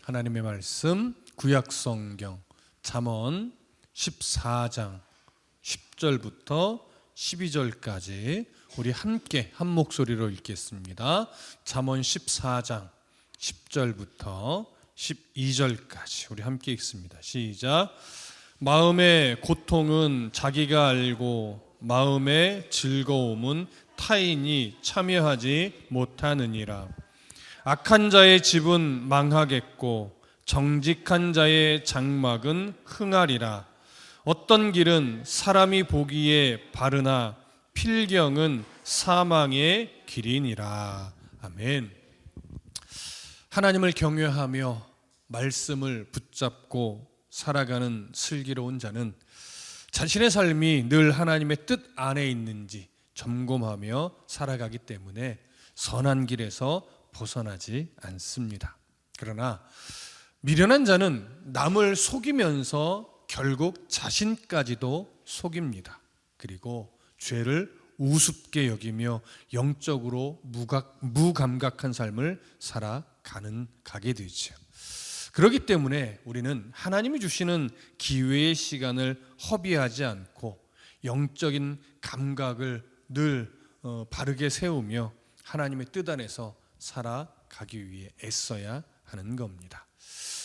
하나님의 말씀 구약성경 잠언 14장 10절부터 12절까지 우리 함께 한 목소리로 읽겠습니다. 잠언 14장 10절부터 12절까지 우리 함께 읽습니다. 시작. 마음의 고통은 자기가 알고 마음의 즐거움은 타인이 참여하지 못하느니라. 악한 자의 집은 망하겠고 정직한 자의 장막은 흥하리라. 어떤 길은 사람이 보기에 바르나 필경은 사망의 길이니라. 아멘. 하나님을 경외하며 말씀을 붙잡고 살아가는 슬기로운 자는 자신의 삶이 늘 하나님의 뜻 안에 있는지 점검하며 살아가기 때문에 선한 길에서 벗어나지 않습니다. 그러나 미련한 자는 남을 속이면서 결국 자신까지도 속입니다. 그리고 죄를 우습게 여기며 영적으로 무감각한 삶을 살아가게 되죠. 그렇기 때문에 우리는 하나님이 주시는 기회의 시간을 허비하지 않고 영적인 감각을 늘 바르게 세우며 하나님의 뜻 안에서 살아가기 위해 애써야 하는 겁니다.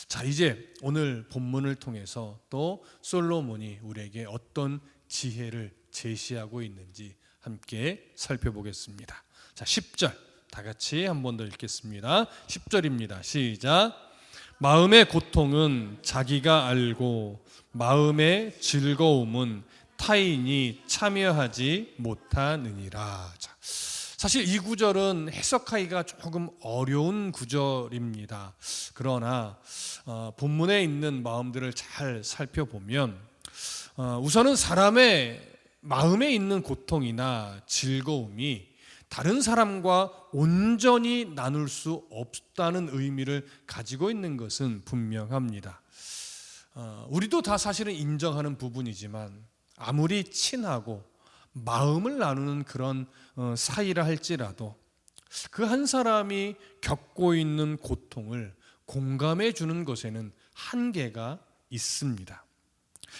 자, 이제 오늘 본문을 통해서 또 솔로몬이 우리에게 어떤 지혜를 제시하고 있는지 함께 살펴보겠습니다. 자, 10절 다 같이 한 번 더 읽겠습니다. 10절입니다. 시작. 마음의 고통은 자기가 알고 마음의 즐거움은 타인이 참여하지 못하느니라. 자, 사실 이 구절은 해석하기가 조금 어려운 구절입니다. 그러나 본문에 있는 마음들을 잘 살펴보면 우선은 사람의 마음에 있는 고통이나 즐거움이 다른 사람과 온전히 나눌 수 없다는 의미를 가지고 있는 것은 분명합니다. 우리도 다 사실은 인정하는 부분이지만 아무리 친하고 마음을 나누는 그런 사이라 할지라도 그 한 사람이 겪고 있는 고통을 공감해 주는 것에는 한계가 있습니다.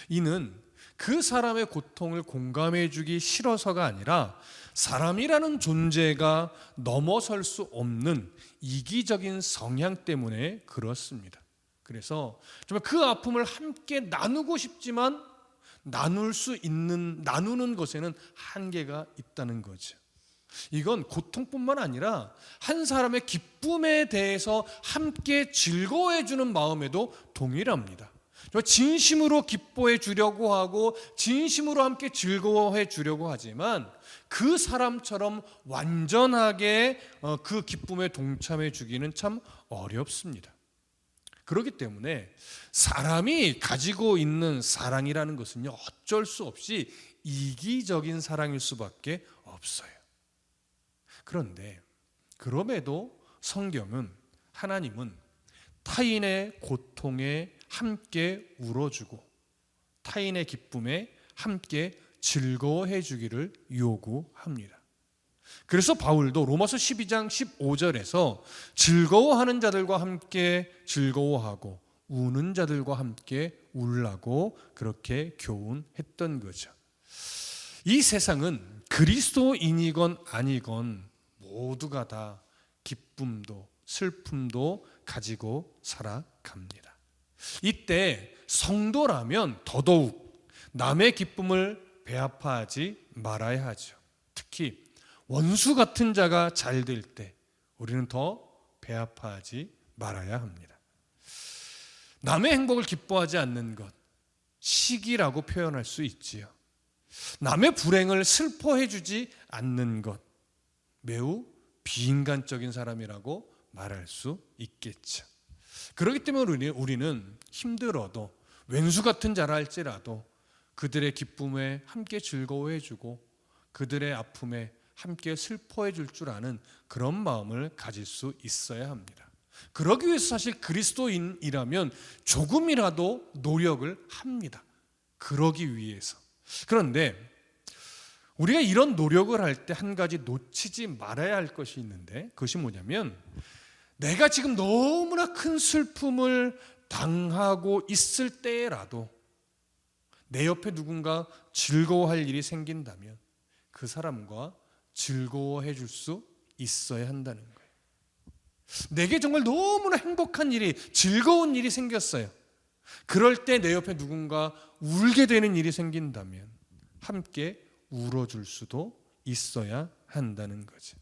이는 그 사람의 고통을 공감해 주기 싫어서가 아니라 사람이라는 존재가 넘어설 수 없는 이기적인 성향 때문에 그렇습니다. 그래서 정말 그 아픔을 함께 나누고 싶지만 나누는 것에는 한계가 있다는 거죠. 이건 고통뿐만 아니라 한 사람의 기쁨에 대해서 함께 즐거워해 주는 마음에도 동일합니다. 진심으로 기뻐해 주려고 하고 진심으로 함께 즐거워해 주려고 하지만 그 사람처럼 완전하게 그 기쁨에 동참해 주기는 참 어렵습니다. 그렇기 때문에 사람이 가지고 있는 사랑이라는 것은요, 어쩔 수 없이 이기적인 사랑일 수밖에 없어요. 그런데 그럼에도 성경은, 하나님은 타인의 고통에 함께 울어주고 타인의 기쁨에 함께 즐거워해 주기를 요구합니다. 그래서 바울도 로마서 12장 15절에서 즐거워하는 자들과 함께 즐거워하고 우는 자들과 함께 울라고 그렇게 교훈했던 거죠. 이 세상은 그리스도인이건 아니건 모두가 다 기쁨도 슬픔도 가지고 살아갑니다. 이때 성도라면 더더욱 남의 기쁨을 배아파하지 말아야 하죠. 특히 원수 같은 자가 잘 될 때 우리는 더 배아파하지 말아야 합니다. 남의 행복을 기뻐하지 않는 것, 시기라고 표현할 수 있지요. 남의 불행을 슬퍼해 주지 않는 것, 매우 비인간적인 사람이라고 말할 수 있겠죠. 그렇기 때문에 우리는 힘들어도 왼수 같은 자라 할지라도 그들의 기쁨에 함께 즐거워해 주고 그들의 아픔에 함께 슬퍼해 줄 줄 아는 그런 마음을 가질 수 있어야 합니다. 그러기 위해서 사실 그리스도인이라면 조금이라도 노력을 합니다. 그러기 위해서. 그런데 우리가 이런 노력을 할 때 한 가지 놓치지 말아야 할 것이 있는데 그것이 뭐냐면 내가 지금 너무나 큰 슬픔을 당하고 있을 때라도 내 옆에 누군가 즐거워할 일이 생긴다면 그 사람과 즐거워해 줄 수 있어야 한다는 거예요. 내게 정말 너무나 행복한 일이, 즐거운 일이 생겼어요. 그럴 때 내 옆에 누군가 울게 되는 일이 생긴다면 함께 울어줄 수도 있어야 한다는 거죠.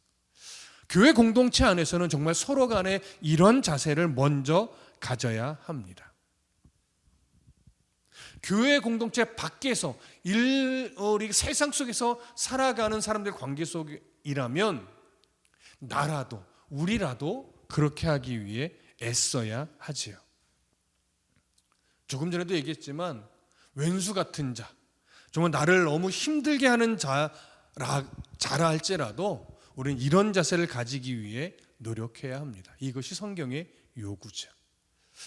교회 공동체 안에서는 정말 서로 간에 이런 자세를 먼저 가져야 합니다. 교회 공동체 밖에서 우리 세상 속에서 살아가는 사람들 관계 속이라면 나라도 우리라도 그렇게 하기 위해 애써야 하지요. 조금 전에도 얘기했지만 왼수 같은 자, 정말 나를 너무 힘들게 하는 자라 할지라도 우리는 이런 자세를 가지기 위해 노력해야 합니다. 이것이 성경의 요구죠.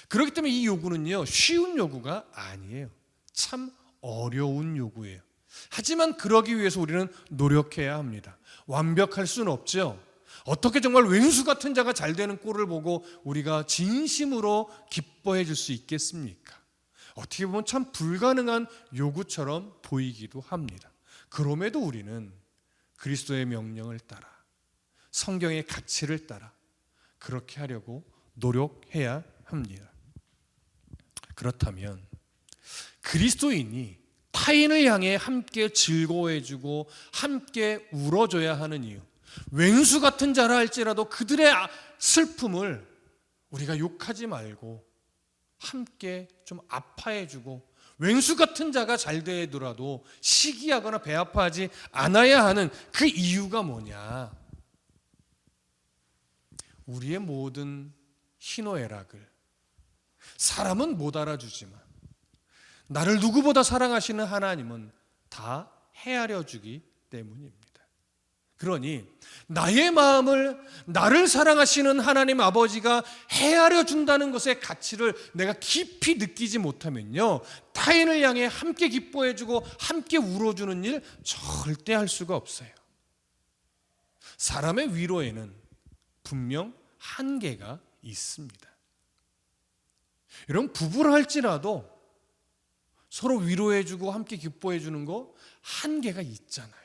그렇기 때문에 이 요구는요, 쉬운 요구가 아니에요. 참 어려운 요구예요. 하지만 그러기 위해서 우리는 노력해야 합니다. 완벽할 수는 없죠. 어떻게 정말 왼수 같은 자가 잘 되는 꼴을 보고 우리가 진심으로 기뻐해 줄 수 있겠습니까? 어떻게 보면 참 불가능한 요구처럼 보이기도 합니다. 그럼에도 우리는 그리스도의 명령을 따라 성경의 가치를 따라 그렇게 하려고 노력해야 합니다. 그렇다면 그리스도인이 타인을 향해 함께 즐거워해주고 함께 울어줘야 하는 이유, 왼수 같은 자라 할지라도 그들의 슬픔을 우리가 욕하지 말고 함께 좀 아파해주고, 왼수 같은 자가 잘 되더라도 시기하거나 배 아파하지 않아야 하는 그 이유가 뭐냐? 우리의 모든 희노애락을 사람은 못 알아주지만 나를 누구보다 사랑하시는 하나님은 다 헤아려 주기 때문입니다. 그러니 나의 마음을 나를 사랑하시는 하나님 아버지가 헤아려 준다는 것의 가치를 내가 깊이 느끼지 못하면요, 타인을 향해 함께 기뻐해주고 함께 울어주는 일 절대 할 수가 없어요. 사람의 위로에는 분명 한계가 있습니다. 여러분, 부부를 할지라도 서로 위로해주고 함께 기뻐해주는 거 한계가 있잖아요.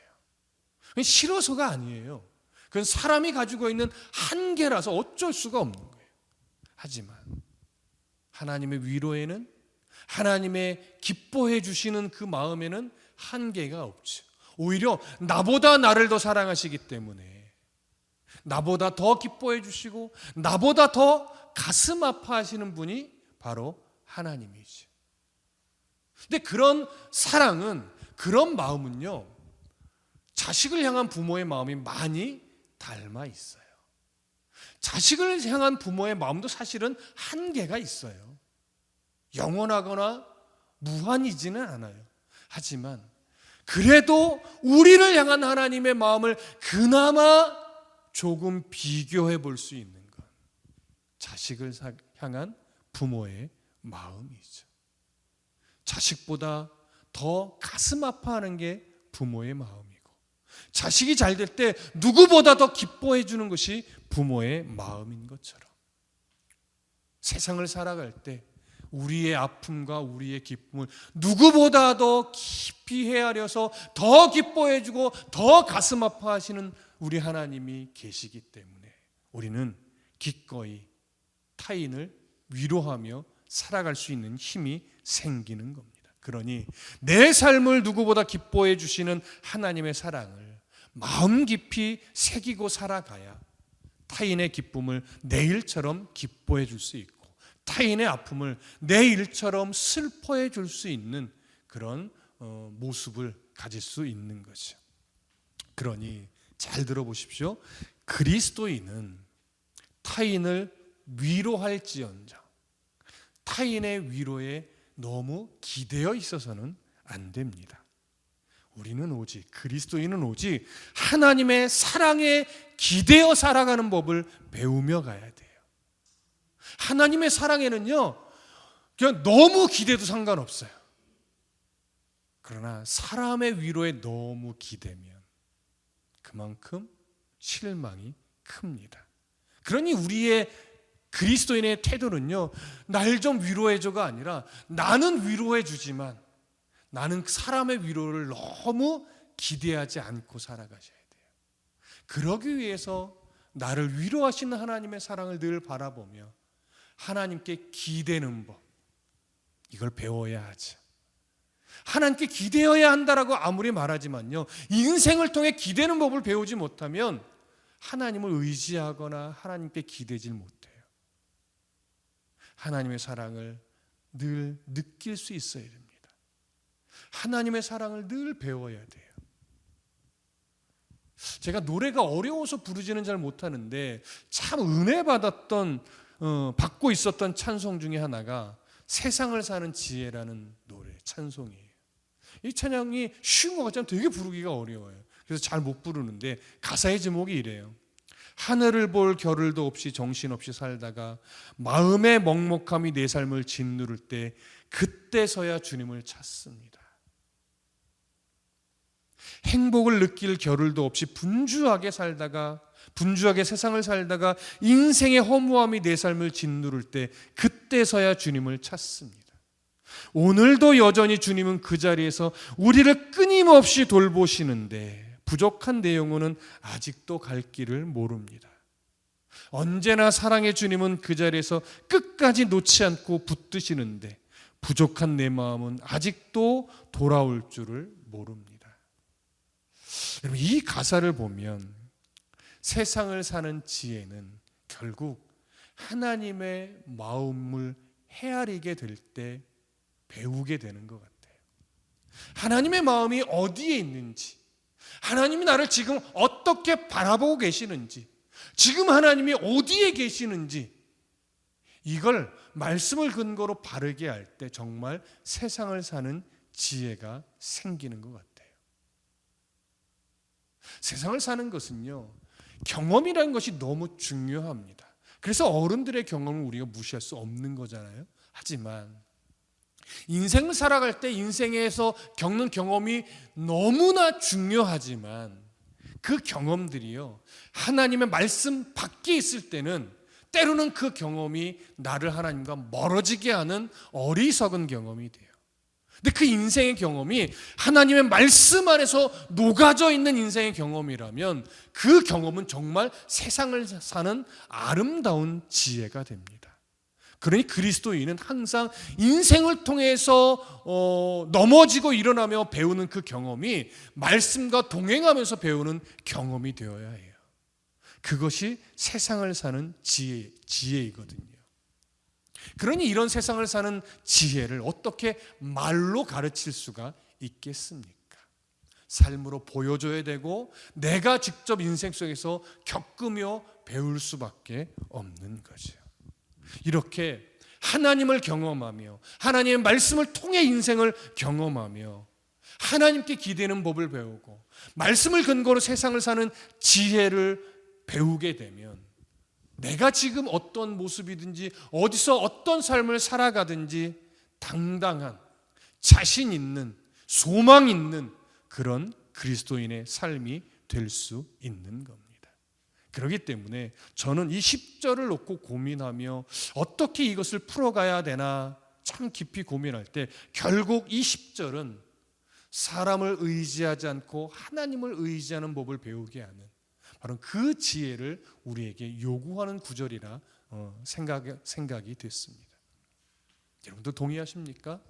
싫어서가 아니에요. 그건 사람이 가지고 있는 한계라서 어쩔 수가 없는 거예요. 하지만 하나님의 위로에는, 하나님의 기뻐해 주시는 그 마음에는 한계가 없죠. 오히려 나보다 나를 더 사랑하시기 때문에 나보다 더 기뻐해 주시고 나보다 더 가슴 아파하시는 분이 바로 하나님이죠. 근데 그런 사랑은, 그런 마음은요, 자식을 향한 부모의 마음이 많이 닮아 있어요. 자식을 향한 부모의 마음도 사실은 한계가 있어요. 영원하거나 무한이지는 않아요. 하지만 그래도 우리를 향한 하나님의 마음을 그나마 조금 비교해 볼 수 있는 건 자식을 향한 부모의 마음이죠. 자식보다 더 가슴 아파하는 게 부모의 마음이고, 자식이 잘 될 때 누구보다 더 기뻐해 주는 것이 부모의 마음인 것처럼 세상을 살아갈 때 우리의 아픔과 우리의 기쁨을 누구보다 더 깊이 헤아려서 더 기뻐해 주고 더 가슴 아파하시는 우리 하나님이 계시기 때문에 우리는 기꺼이 타인을 위로하며 살아갈 수 있는 힘이 생기는 겁니다. 그러니 내 삶을 누구보다 기뻐해 주시는 하나님의 사랑을 마음 깊이 새기고 살아가야 타인의 기쁨을 내 일처럼 기뻐해 줄 수 있고 타인의 아픔을 내 일처럼 슬퍼해 줄 수 있는 그런 모습을 가질 수 있는 거죠. 그러니 잘 들어보십시오. 그리스도인은 타인을 위로할지언정 타인의 위로에 너무 기대어 있어서는 안 됩니다. 우리는 오직, 그리스도인은 오직 하나님의 사랑에 기대어 살아가는 법을 배우며 가야 돼요. 하나님의 사랑에는요, 그냥 너무 기대도 상관없어요. 그러나 사람의 위로에 너무 기대면 그만큼 실망이 큽니다. 그러니 우리의 그리스도인의 태도는요, 날 좀 위로해줘가 아니라 나는 위로해주지만 나는 사람의 위로를 너무 기대하지 않고 살아가셔야 돼요. 그러기 위해서 나를 위로하시는 하나님의 사랑을 늘 바라보며 하나님께 기대는 법, 이걸 배워야 하죠. 하나님께 기대어야 한다라고 아무리 말하지만요, 인생을 통해 기대는 법을 배우지 못하면 하나님을 의지하거나 하나님께 기대질 못해요. 하나님의 사랑을 늘 느낄 수 있어야 됩니다. 하나님의 사랑을 늘 배워야 돼요. 제가 노래가 어려워서 부르지는 잘 못하는데 참 은혜 받고 있었던 찬송 중에 하나가 세상을 사는 지혜라는 노래 찬송이에요. 이 찬양이 쉬운 것 같지만 되게 부르기가 어려워요. 그래서 잘 못 부르는데 가사의 제목이 이래요. 하늘을 볼 겨를도 없이 정신없이 살다가 마음의 먹먹함이 내 삶을 짓누를 때 그때서야 주님을 찾습니다. 행복을 느낄 겨를도 없이 분주하게 세상을 살다가 인생의 허무함이 내 삶을 짓누를 때 그때서야 주님을 찾습니다. 오늘도 여전히 주님은 그 자리에서 우리를 끊임없이 돌보시는데 부족한 내 영혼은 아직도 갈 길을 모릅니다. 언제나 사랑의 주님은 그 자리에서 끝까지 놓지 않고 붙드시는데 부족한 내 마음은 아직도 돌아올 줄을 모릅니다. 여러분, 이 가사를 보면 세상을 사는 지혜는 결국 하나님의 마음을 헤아리게 될 때 배우게 되는 것 같아요. 하나님의 마음이 어디에 있는지, 하나님이 나를 지금 어떻게 바라보고 계시는지, 지금 하나님이 어디에 계시는지, 이걸 말씀을 근거로 바르게 할 때 정말 세상을 사는 지혜가 생기는 것 같아요. 세상을 사는 것은요, 경험이라는 것이 너무 중요합니다. 그래서 어른들의 경험을 우리가 무시할 수 없는 거잖아요. 하지만 인생을 살아갈 때 인생에서 겪는 경험이 너무나 중요하지만 그 경험들이요, 하나님의 말씀 밖에 있을 때는 때로는 그 경험이 나를 하나님과 멀어지게 하는 어리석은 경험이 돼요. 근데 그 인생의 경험이 하나님의 말씀 안에서 녹아져 있는 인생의 경험이라면 그 경험은 정말 세상을 사는 아름다운 지혜가 됩니다. 그러니 그리스도인은 항상 인생을 통해서 넘어지고 일어나며 배우는 그 경험이 말씀과 동행하면서 배우는 경험이 되어야 해요. 그것이 세상을 사는 지혜이거든요. 그러니 이런 세상을 사는 지혜를 어떻게 말로 가르칠 수가 있겠습니까? 삶으로 보여줘야 되고 내가 직접 인생 속에서 겪으며 배울 수밖에 없는 거죠. 이렇게 하나님을 경험하며 하나님의 말씀을 통해 인생을 경험하며 하나님께 기대는 법을 배우고 말씀을 근거로 세상을 사는 지혜를 배우게 되면 내가 지금 어떤 모습이든지 어디서 어떤 삶을 살아가든지 당당한 자신 있는 소망 있는 그런 그리스도인의 삶이 될 수 있는 겁니다. 그렇기 때문에 저는 이 10절을 놓고 고민하며 어떻게 이것을 풀어가야 되나 참 깊이 고민할 때 결국 이 10절은 사람을 의지하지 않고 하나님을 의지하는 법을 배우게 하는 바로 그 지혜를 우리에게 요구하는 구절이라 생각이 됐습니다. 여러분도 동의하십니까?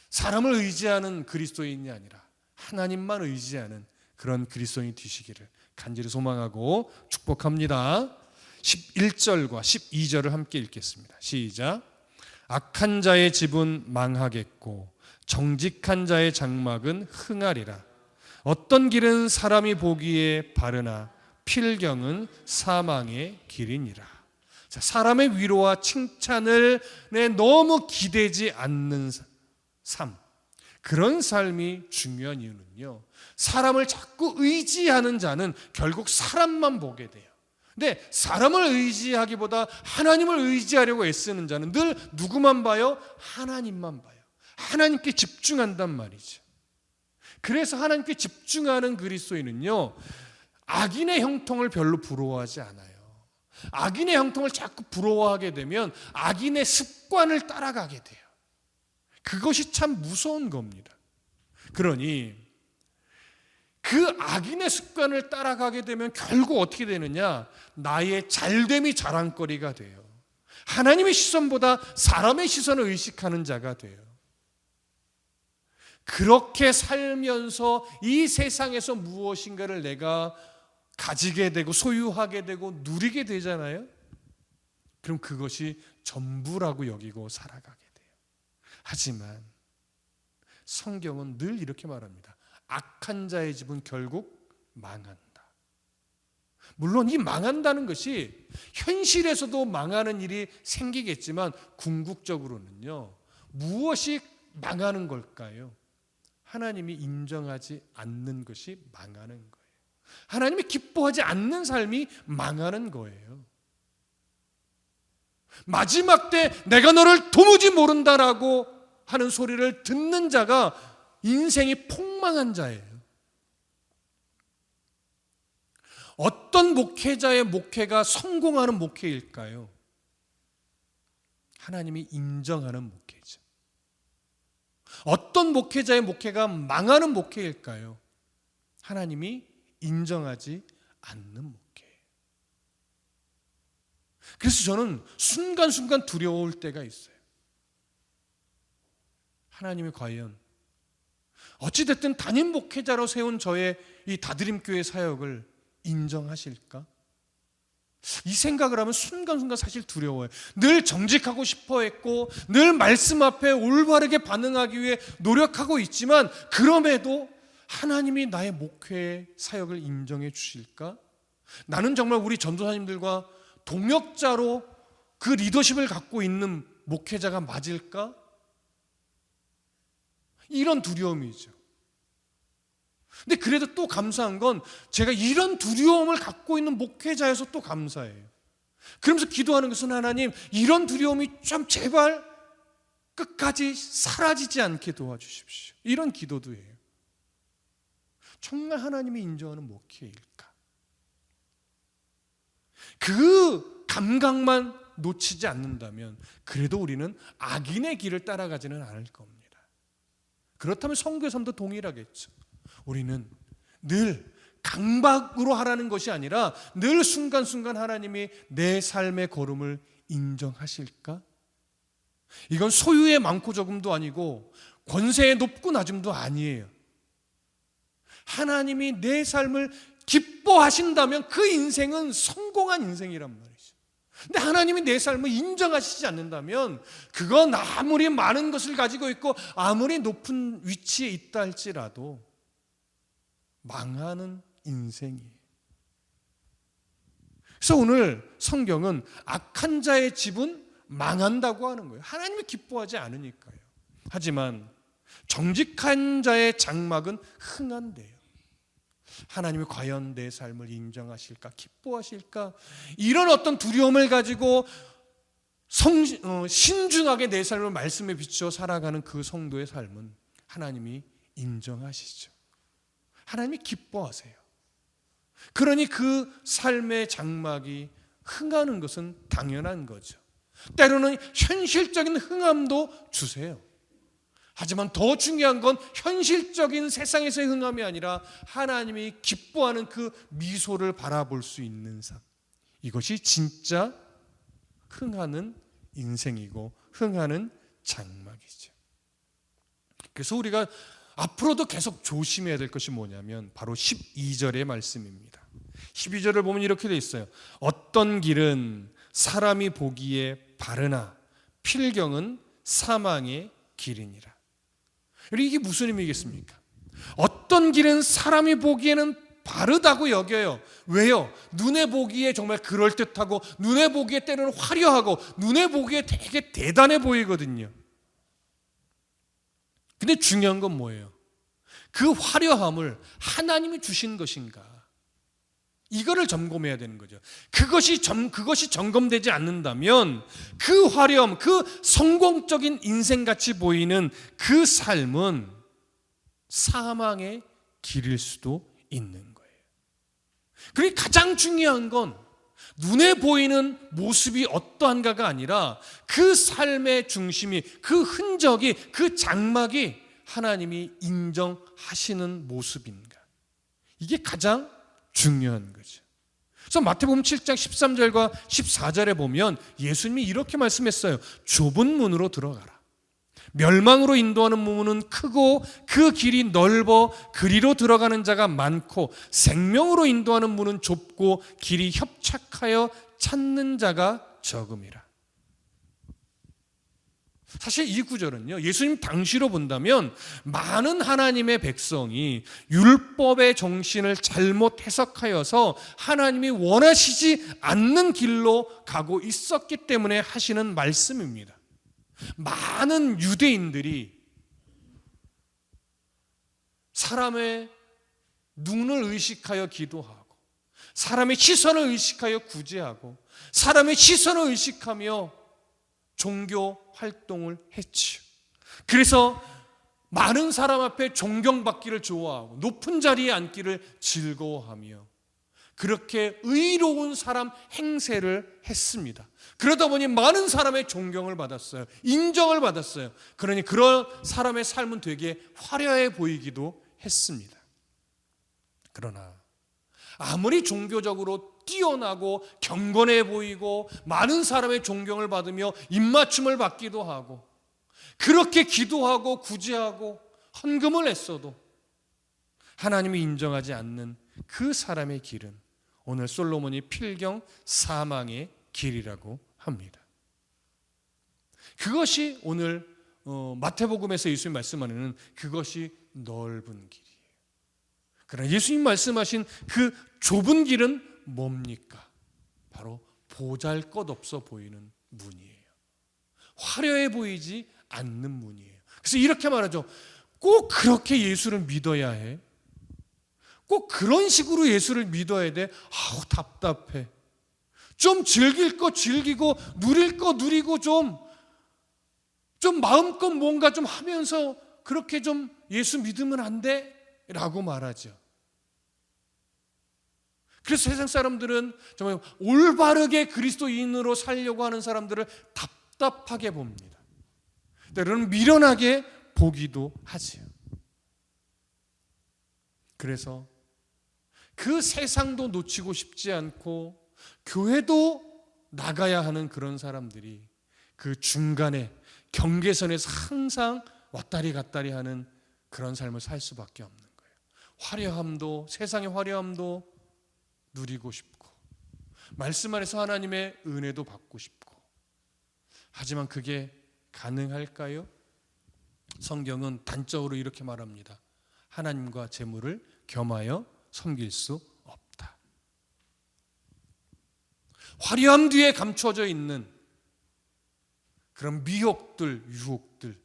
사람을 의지하는 그리스도인이 아니라 하나님만 의지하는 그런 그리스도인이 되시기를 간절히 소망하고 축복합니다. 11절과 12절을 함께 읽겠습니다. 시작. 악한 자의 집은 망하겠고 정직한 자의 장막은 흥하리라. 어떤 길은 사람이 보기에 바르나 필경은 사망의 길이니라. 자, 사람의 위로와 칭찬을 너무 기대지 않는 삶, 그런 삶이 중요한 이유는요, 사람을 자꾸 의지하는 자는 결국 사람만 보게 돼요. 근데 사람을 의지하기보다 하나님을 의지하려고 애쓰는 자는 늘 누구만 봐요? 하나님만 봐요. 하나님께 집중한단 말이죠. 그래서 하나님께 집중하는 그리스도인은요, 악인의 형통을 별로 부러워하지 않아요. 악인의 형통을 자꾸 부러워하게 되면 악인의 습관을 따라가게 돼요. 그것이 참 무서운 겁니다. 그러니 그 악인의 습관을 따라가게 되면 결국 어떻게 되느냐? 나의 잘됨이 자랑거리가 돼요. 하나님의 시선보다 사람의 시선을 의식하는 자가 돼요. 그렇게 살면서 이 세상에서 무엇인가를 내가 가지게 되고 소유하게 되고 누리게 되잖아요. 그럼 그것이 전부라고 여기고 살아가게 돼요. 하지만 성경은 늘 이렇게 말합니다. 악한 자의 집은 결국 망한다. 물론 이 망한다는 것이 현실에서도 망하는 일이 생기겠지만 궁극적으로는요, 무엇이 망하는 걸까요? 하나님이 인정하지 않는 것이 망하는 거예요. 하나님이 기뻐하지 않는 삶이 망하는 거예요. 마지막 때 내가 너를 도무지 모른다라고 하는 소리를 듣는 자가 인생이 폭망한 자예요. 어떤 목회자의 목회가 성공하는 목회일까요? 하나님이 인정하는 목회죠. 어떤 목회자의 목회가 망하는 목회일까요? 하나님이 인정하지 않는 목회예요. 그래서 저는 순간순간 두려울 때가 있어요. 하나님이 과연 어찌됐든 담임 목회자로 세운 저의 이 다드림교회 사역을 인정하실까? 이 생각을 하면 순간순간 사실 두려워요. 늘 정직하고 싶어 했고 늘 말씀 앞에 올바르게 반응하기 위해 노력하고 있지만 그럼에도 하나님이 나의 목회 사역을 인정해 주실까? 나는 정말 우리 전도사님들과 동역자로 그 리더십을 갖고 있는 목회자가 맞을까? 이런 두려움이죠. 근데 그래도 또 감사한 건 제가 이런 두려움을 갖고 있는 목회자여서 또 감사해요. 그러면서 기도하는 것은 하나님, 이런 두려움이 좀 제발 끝까지 사라지지 않게 도와주십시오. 이런 기도도 해요. 정말 하나님이 인정하는 목회일까? 그 감각만 놓치지 않는다면 그래도 우리는 악인의 길을 따라가지는 않을 겁니다. 그렇다면 선교의 삶도 동일하겠죠. 우리는 늘 강박으로 하라는 것이 아니라 늘 순간순간 하나님이 내 삶의 걸음을 인정하실까? 이건 소유의 많고 적음도 아니고 권세의 높고 낮음도 아니에요. 하나님이 내 삶을 기뻐하신다면 그 인생은 성공한 인생이란 말이죠. 근데 하나님이 내 삶을 인정하시지 않는다면 그건 아무리 많은 것을 가지고 있고 아무리 높은 위치에 있다 할지라도 망하는 인생이에요. 그래서 오늘 성경은 악한 자의 집은 망한다고 하는 거예요. 하나님이 기뻐하지 않으니까요. 하지만 정직한 자의 장막은 흥한대요. 하나님이 과연 내 삶을 인정하실까? 기뻐하실까? 이런 어떤 두려움을 가지고 신중하게 내 삶을 말씀에 비추어 살아가는 그 성도의 삶은 하나님이 인정하시죠. 하나님이 기뻐하세요. 그러니 그 삶의 장막이 흥하는 것은 당연한 거죠. 때로는 현실적인 흥함도 주세요. 하지만 더 중요한 건 현실적인 세상에서의 흥함이 아니라 하나님이 기뻐하는 그 미소를 바라볼 수 있는 삶. 이것이 진짜 흥하는 인생이고 흥하는 장막이죠. 그래서 우리가 앞으로도 계속 조심해야 될 것이 뭐냐면 바로 12절의 말씀입니다. 12절을 보면 이렇게 돼 있어요. 어떤 길은 사람이 보기에 바르나 필경은 사망의 길이니라. 이게 무슨 의미겠습니까? 어떤 길은 사람이 보기에는 바르다고 여겨요. 왜요? 눈에 보기에 정말 그럴듯하고 눈에 보기에 때로는 화려하고 눈에 보기에 되게 대단해 보이거든요. 근데 중요한 건 뭐예요? 그 화려함을 하나님이 주신 것인가? 이거를 점검해야 되는 거죠. 그것이 점검되지 않는다면 그 화려함, 그 성공적인 인생같이 보이는 그 삶은 사망의 길일 수도 있는 거예요. 그러니 가장 중요한 건 눈에 보이는 모습이 어떠한가가 아니라 그 삶의 중심이, 그 흔적이, 그 장막이 하나님이 인정하시는 모습인가. 이게 가장 중요한 거죠. 그래서 마태복음 7장 13절과 14절에 보면 예수님이 이렇게 말씀했어요. 좁은 문으로 들어가라. 멸망으로 인도하는 문은 크고 그 길이 넓어 그리로 들어가는 자가 많고 생명으로 인도하는 문은 좁고 길이 협착하여 찾는 자가 적음이라. 사실 이 구절은요, 예수님 당시로 본다면 많은 하나님의 백성이 율법의 정신을 잘못 해석하여서 하나님이 원하시지 않는 길로 가고 있었기 때문에 하시는 말씀입니다. 많은 유대인들이 사람의 눈을 의식하여 기도하고 사람의 시선을 의식하여 구제하고 사람의 시선을 의식하며 종교 활동을 했지요. 그래서 많은 사람 앞에 존경받기를 좋아하고 높은 자리에 앉기를 즐거워하며 그렇게 의로운 사람 행세를 했습니다. 그러다 보니 많은 사람의 존경을 받았어요. 인정을 받았어요. 그러니 그런 사람의 삶은 되게 화려해 보이기도 했습니다. 그러나 아무리 종교적으로 뛰어나고 경건해 보이고 많은 사람의 존경을 받으며 입맞춤을 받기도 하고 그렇게 기도하고 구제하고 헌금을 했어도 하나님이 인정하지 않는 그 사람의 길은 오늘 솔로몬이 필경 사망의 길이라고 합니다. 그것이 오늘 마태복음에서 예수님 말씀하는 그것이 넓은 길이에요. 그러나 예수님 말씀하신 그 좁은 길은 뭡니까? 바로 보잘것없어 보이는 문이에요. 화려해 보이지 않는 문이에요. 그래서 이렇게 말하죠. 꼭 그렇게 예수를 믿어야 해? 꼭 그런 식으로 예수를 믿어야 돼? 아우 답답해. 좀 즐길 거 즐기고 누릴 거 누리고 좀 마음껏 뭔가 좀 하면서 그렇게 좀 예수 믿으면 안 돼? 라고 말하죠. 그래서 세상 사람들은 정말 올바르게 그리스도인으로 살려고 하는 사람들을 답답하게 봅니다. 때로는 미련하게 보기도 하지요. 그래서 그 세상도 놓치고 싶지 않고 교회도 나가야 하는 그런 사람들이 그 중간에 경계선에서 항상 왔다리 갔다리 하는 그런 삶을 살 수밖에 없는 거예요. 화려함도, 세상의 화려함도 누리고 싶고 말씀 안에서 하나님의 은혜도 받고 싶고 하지만 그게 가능할까요? 성경은 단적으로 이렇게 말합니다. 하나님과 재물을 겸하여 섬길 수 없다. 화려함 뒤에 감춰져 있는 그런 미혹들, 유혹들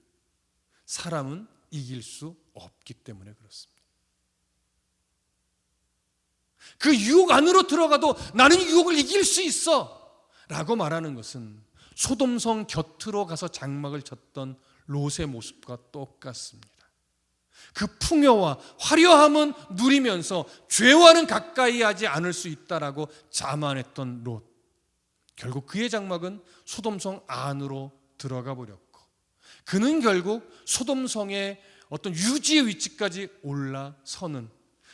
사람은 이길 수 없기 때문에 그렇습니다. 그 유혹 안으로 들어가도 나는 유혹을 이길 수 있어 라고 말하는 것은 소돔성 곁으로 가서 장막을 쳤던 롯의 모습과 똑같습니다. 그 풍요와 화려함은 누리면서 죄와는 가까이 하지 않을 수 있다라고 자만했던 롯. 결국 그의 장막은 소돔성 안으로 들어가 버렸고 그는 결국 소돔성의 어떤 유지의 위치까지 올라서는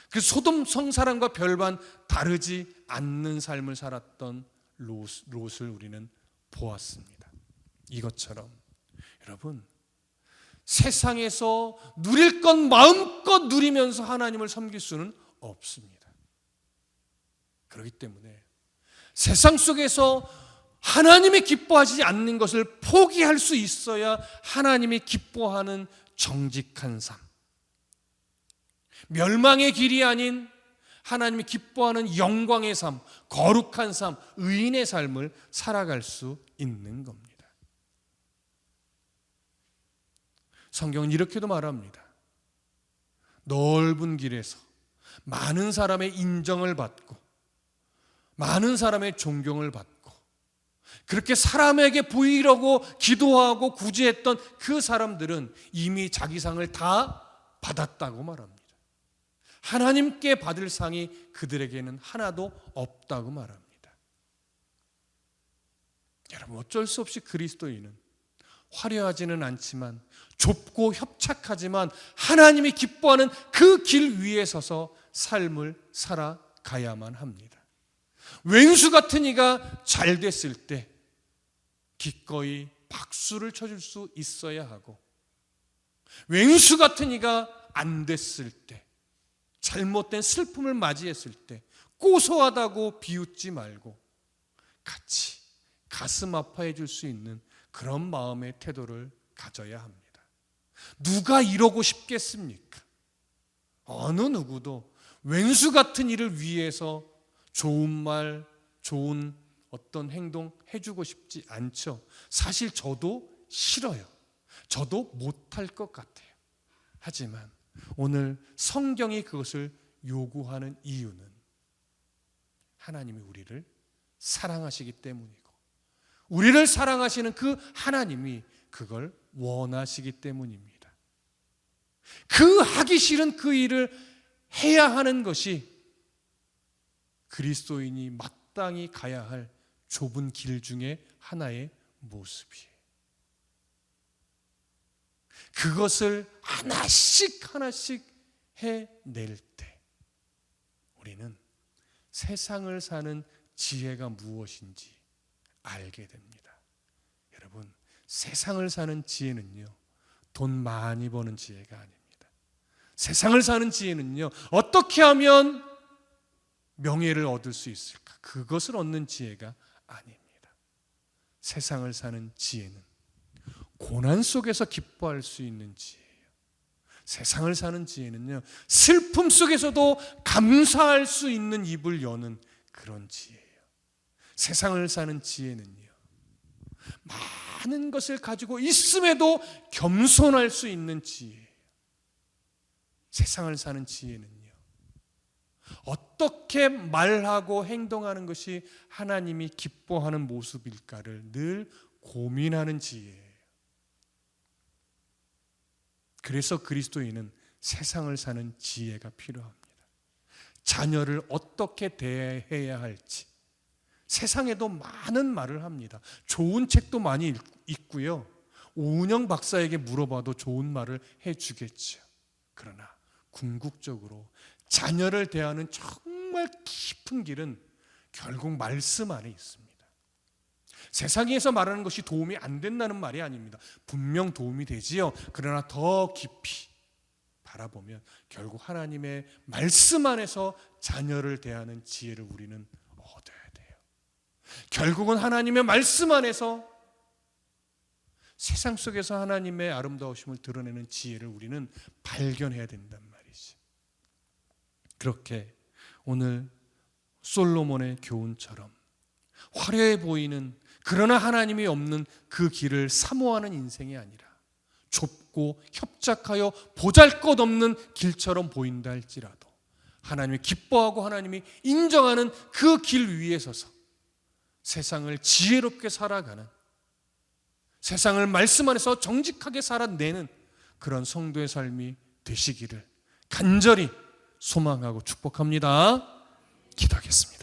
그 소돔성 사람과 별반 다르지 않는 삶을 살았던 롯을 우리는 보았습니다. 이것처럼 여러분 세상에서 누릴 건 마음껏 누리면서 하나님을 섬길 수는 없습니다. 그렇기 때문에 세상 속에서 하나님이 기뻐하지 않는 것을 포기할 수 있어야 하나님이 기뻐하는 정직한 삶, 멸망의 길이 아닌 하나님이 기뻐하는 영광의 삶, 거룩한 삶, 의인의 삶을 살아갈 수 있는 겁니다. 성경은 이렇게도 말합니다. 넓은 길에서 많은 사람의 인정을 받고 많은 사람의 존경을 받고 그렇게 사람에게 보이려고 기도하고 구제했던 그 사람들은 이미 자기 상을 다 받았다고 말합니다. 하나님께 받을 상이 그들에게는 하나도 없다고 말합니다. 여러분, 어쩔 수 없이 그리스도인은 화려하지는 않지만, 좁고 협착하지만 하나님이 기뻐하는 그 길 위에 서서 삶을 살아가야만 합니다. 왼수 같은 이가 잘 됐을 때 기꺼이 박수를 쳐줄 수 있어야 하고, 왼수 같은 이가 안 됐을 때, 잘못된 슬픔을 맞이했을 때 고소하다고 비웃지 말고 같이 가슴 아파해 줄 수 있는 그런 마음의 태도를 가져야 합니다. 누가 이러고 싶겠습니까? 어느 누구도 왼수 같은 일을 위해서 좋은 말, 좋은 어떤 행동 해주고 싶지 않죠. 사실 저도 싫어요. 저도 못할 것 같아요. 하지만 오늘 성경이 그것을 요구하는 이유는 하나님이 우리를 사랑하시기 때문이고, 우리를 사랑하시는 그 하나님이 그걸 원하시기 때문입니다. 그 하기 싫은 그 일을 해야 하는 것이 그리스도인이 마땅히 가야 할 좁은 길 중에 하나의 모습이에요. 그것을 하나씩 하나씩 해낼 때 우리는 세상을 사는 지혜가 무엇인지 알게 됩니다. 여러분, 세상을 사는 지혜는요, 돈 많이 버는 지혜가 아닙니다. 세상을 사는 지혜는요, 어떻게 하면 명예를 얻을 수 있을까? 그것을 얻는 지혜가 아닙니다. 세상을 사는 지혜는 고난 속에서 기뻐할 수 있는 지혜예요. 세상을 사는 지혜는요, 슬픔 속에서도 감사할 수 있는 입을 여는 그런 지혜예요. 세상을 사는 지혜는요, 많은 것을 가지고 있음에도 겸손할 수 있는 지혜예요. 세상을 사는 지혜는요, 어떻게 말하고 행동하는 것이 하나님이 기뻐하는 모습일까를 늘 고민하는 지혜예요. 그래서 그리스도인은 세상을 사는 지혜가 필요합니다. 자녀를 어떻게 대해야 할지, 세상에도 많은 말을 합니다. 좋은 책도 많이 읽고요, 오은영 박사에게 물어봐도 좋은 말을 해주겠죠. 그러나 궁극적으로 자녀를 대하는 정말 깊은 길은 결국 말씀 안에 있습니다. 세상에서 말하는 것이 도움이 안 된다는 말이 아닙니다. 분명 도움이 되지요. 그러나 더 깊이 바라보면 결국 하나님의 말씀 안에서 자녀를 대하는 지혜를 우리는 얻어야 돼요. 결국은 하나님의 말씀 안에서 세상 속에서 하나님의 아름다우심을 드러내는 지혜를 우리는 발견해야 된단 말이지. 그렇게 오늘 솔로몬의 교훈처럼 화려해 보이는, 그러나 하나님이 없는 그 길을 사모하는 인생이 아니라 좁고 협착하여 보잘것없는 길처럼 보인다 할지라도 하나님이 기뻐하고 하나님이 인정하는 그 길 위에 서서 세상을 지혜롭게 살아가는, 세상을 말씀 안에서 정직하게 살아내는 그런 성도의 삶이 되시기를 간절히 소망하고 축복합니다. 기도하겠습니다.